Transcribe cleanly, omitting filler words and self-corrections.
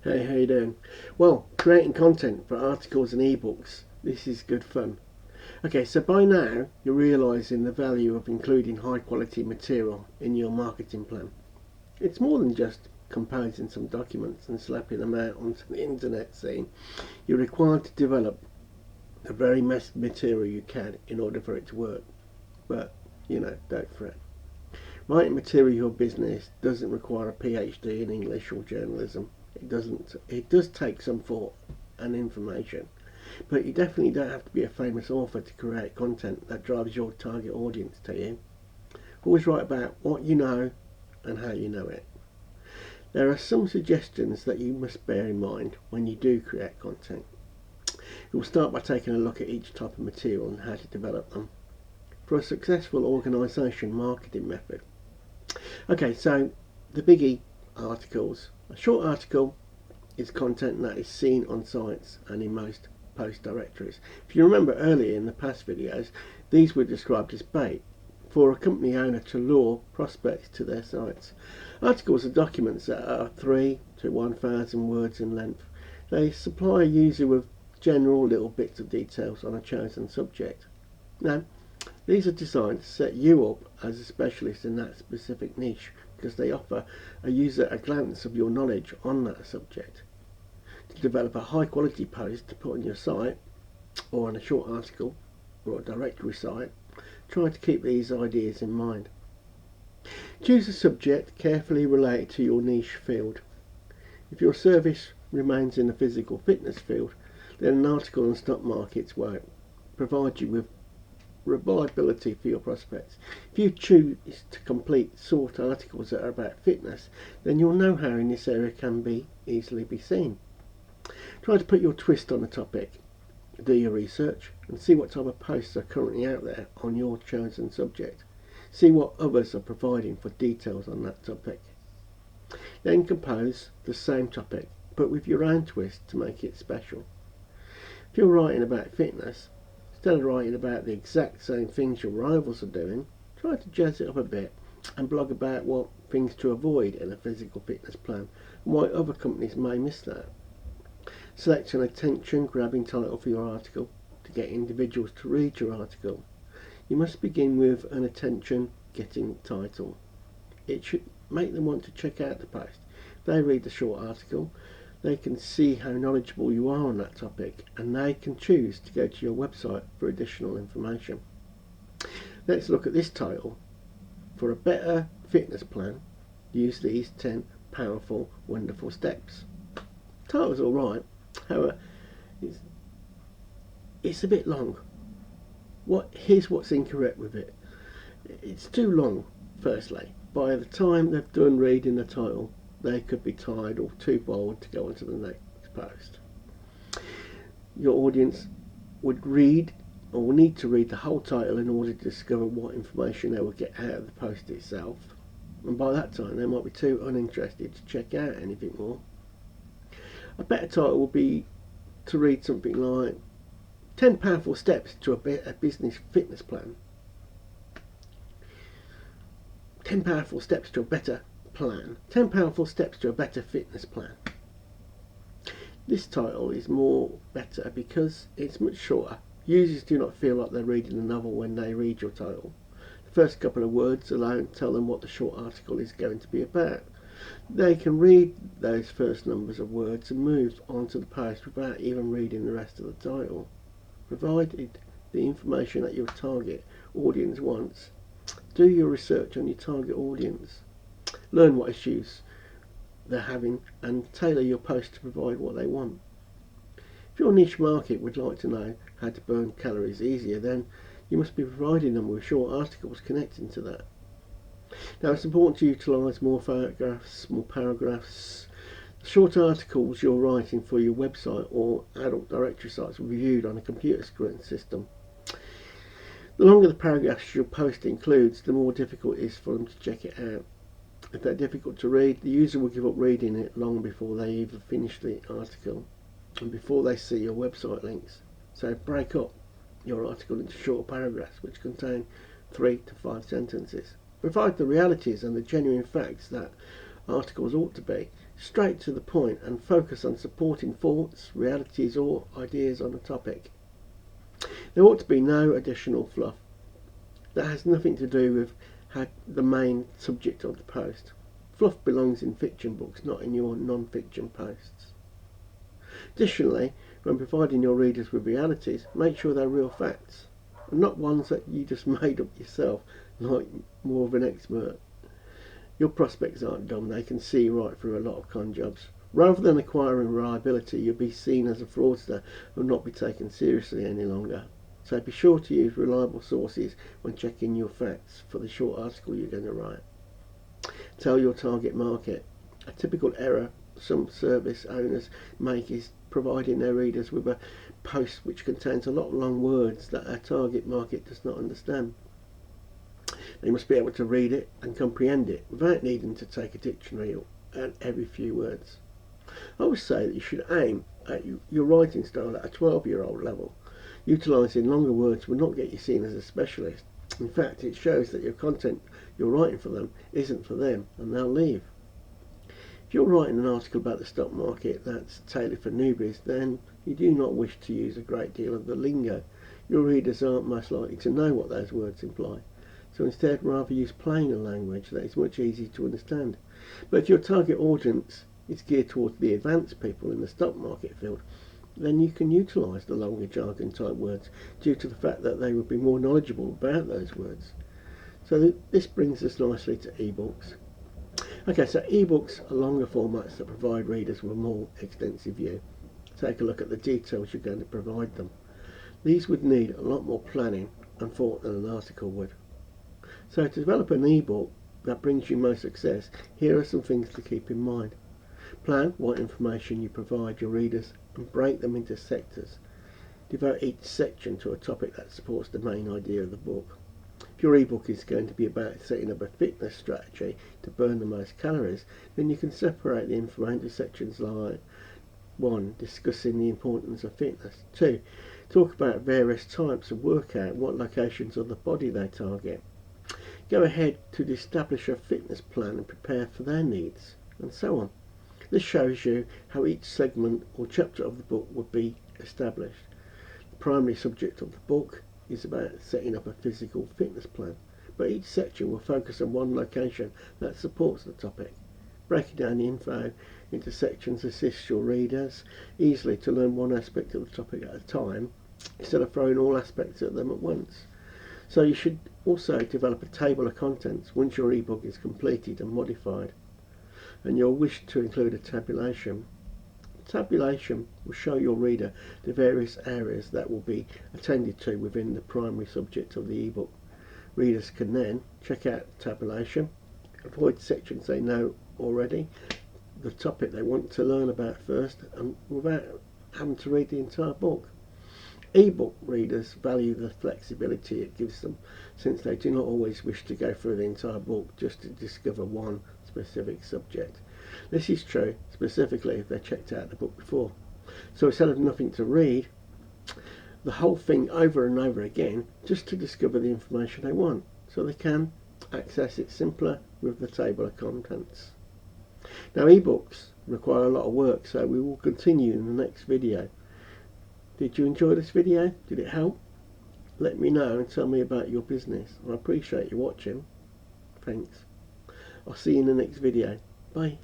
Hey, how you doing? Well, creating content for articles and ebooks, this is good fun. Okay, so by now you're realising the value of including high quality material in your marketing plan. It's more than just composing some documents and slapping them out onto the internet scene. You're required to develop the very best material you can in order for it to work. But, don't fret. Writing material for your business doesn't require a PhD in English or journalism. It doesn't. It does take some thought and information, but you definitely don't have to be a famous author to create content that drives your target audience to you. Always write about what you know and how you know it. There are some suggestions that you must bear in mind when you do create content. You'll start by taking a look at each type of material and how to develop them. For a successful organisation marketing method. Okay, so the biggie articles. A short article is content that is seen on sites and in most post directories. If you remember earlier in the past videos, these were described as bait for a company owner to lure prospects to their sites. Articles are documents that are 3 to 1,000 words in length. They supply a user with general little bits of details on a chosen subject. Now, these are designed to set you up as a specialist in that specific niche because they offer a user a glance of your knowledge on that subject. To develop a high quality post to put on your site or on a short article or a directory site, try to keep these ideas in mind. Choose a subject carefully related to your niche field. If your service remains in the physical fitness field, then an article on stock markets won't provide you with reliability for your prospects. If you choose to complete short articles that are about fitness, then your know-how in this area can easily be seen. Try to put your twist on the topic. Do your research and see what type of posts are currently out there on your chosen subject. See what others are providing for details on that topic. Then compose the same topic but with your own twist to make it special. If you're writing about fitness, instead of writing about the exact same things your rivals are doing, try to jazz it up a bit and blog about what things to avoid in a physical fitness plan and why other companies may miss that. Select an attention-grabbing title for your article to get individuals to read your article. You must begin with an attention-getting title. It should make them want to check out the post. If they read the short article, they can see how knowledgeable you are on that topic and they can choose to go to your website for additional information. Let's look at this title. For a better fitness plan, use these 10 powerful, wonderful steps. The title's alright, however, it's a bit long. Here's what's incorrect with it. It's too long, firstly. By the time they've done reading the title, they could be tired or too bored to go on to the next post. Your audience would read or will need to read the whole title in order to discover what information they will get out of the post itself. And by that time, they might be too uninterested to check out anything more. A better title would be to read something like 10 powerful steps to a business fitness plan. 10 powerful steps to a better plan. 10 powerful steps to a better fitness plan. This title is more better because it's much shorter. Users do not feel like they're reading a novel when they read your title. The first couple of words alone tell them what the short article is going to be about. They can read those first numbers of words and move on to the post without even reading the rest of the title. Provided the information that your target audience wants, do your research on your target audience. Learn what issues they're having and tailor your post to provide what they want. If your niche market would like to know how to burn calories easier, then you must be providing them with short articles connecting to that. Now, it's important to utilise more paragraphs. The short articles you're writing for your website or adult directory sites will be viewed on a computer screen system. The longer the paragraphs your post includes, the more difficult it is for them to check it out. If they're difficult to read, the user will give up reading it long before they even finish the article and before they see your website links. So break up your article into short paragraphs which contain 3 to 5 sentences. Provide the realities and the genuine facts that articles ought to be, straight to the point and focus on supporting thoughts, realities or ideas on a topic. There ought to be no additional fluff. That has nothing to do with the main subject of the post. Fluff belongs in fiction books, not in your non-fiction posts. Additionally, when providing your readers with realities, make sure they're real facts, and not ones that you just made up yourself, like more of an expert. Your prospects aren't dumb, they can see right through a lot of con jobs. Rather than acquiring reliability, you'll be seen as a fraudster and not be taken seriously any longer. So be sure to use reliable sources when checking your facts for the short article you're going to write. Tell your target market. A typical error some service owners make is providing their readers with a post which contains a lot of long words that our target market does not understand. They must be able to read it and comprehend it without needing to take a dictionary at every few words. I would say that you should aim at your writing style at a 12-year-old level. Utilising longer words will not get you seen as a specialist. In fact, it shows that your content you're writing for them isn't for them, and they'll leave. If you're writing an article about the stock market that's tailored for newbies, then you do not wish to use a great deal of the lingo. Your readers aren't most likely to know what those words imply. So instead, rather use plainer language that is much easier to understand. But if your target audience is geared towards the advanced people in the stock market field, then you can utilise the longer jargon type words due to the fact that they would be more knowledgeable about those words. So this brings us nicely to ebooks. Okay, so ebooks are longer formats that provide readers with a more extensive view. Take a look at the details you're going to provide them. These would need a lot more planning and thought than an article would. So to develop an ebook that brings you most success, here are some things to keep in mind. Plan what information you provide your readers and break them into sectors. Devote each section to a topic that supports the main idea of the book. If your ebook is going to be about setting up a fitness strategy to burn the most calories, then you can separate the info into sections like 1. Discussing the importance of fitness. 2. Talk about various types of workout, what locations of the body they target. Go ahead to establish a fitness plan and prepare for their needs, and so on. This shows you how each segment or chapter of the book would be established. The primary subject of the book is about setting up a physical fitness plan, but each section will focus on one location that supports the topic. Breaking down the info into sections assists your readers easily to learn one aspect of the topic at a time, instead of throwing all aspects at them at once. So you should also develop a table of contents once your ebook is completed and modified, and you'll wish to include a tabulation. Tabulation will show your reader the various areas that will be attended to within the primary subject of the ebook. Readers can then check out the tabulation, avoid sections they know already, the topic they want to learn about first, and without having to read the entire book. Ebook readers value the flexibility it gives them, since they do not always wish to go through the entire book just to discover one specific subject. This is true specifically if they checked out the book before. So instead of nothing to read the whole thing over and over again just to discover the information they want, so they can access it simpler with the table of contents. Now, ebooks require a lot of work, so we will continue in the next video. Did you enjoy this video? Did it help? Let me know and tell me about your business. I appreciate you watching. Thanks. I'll see you in the next video. Bye.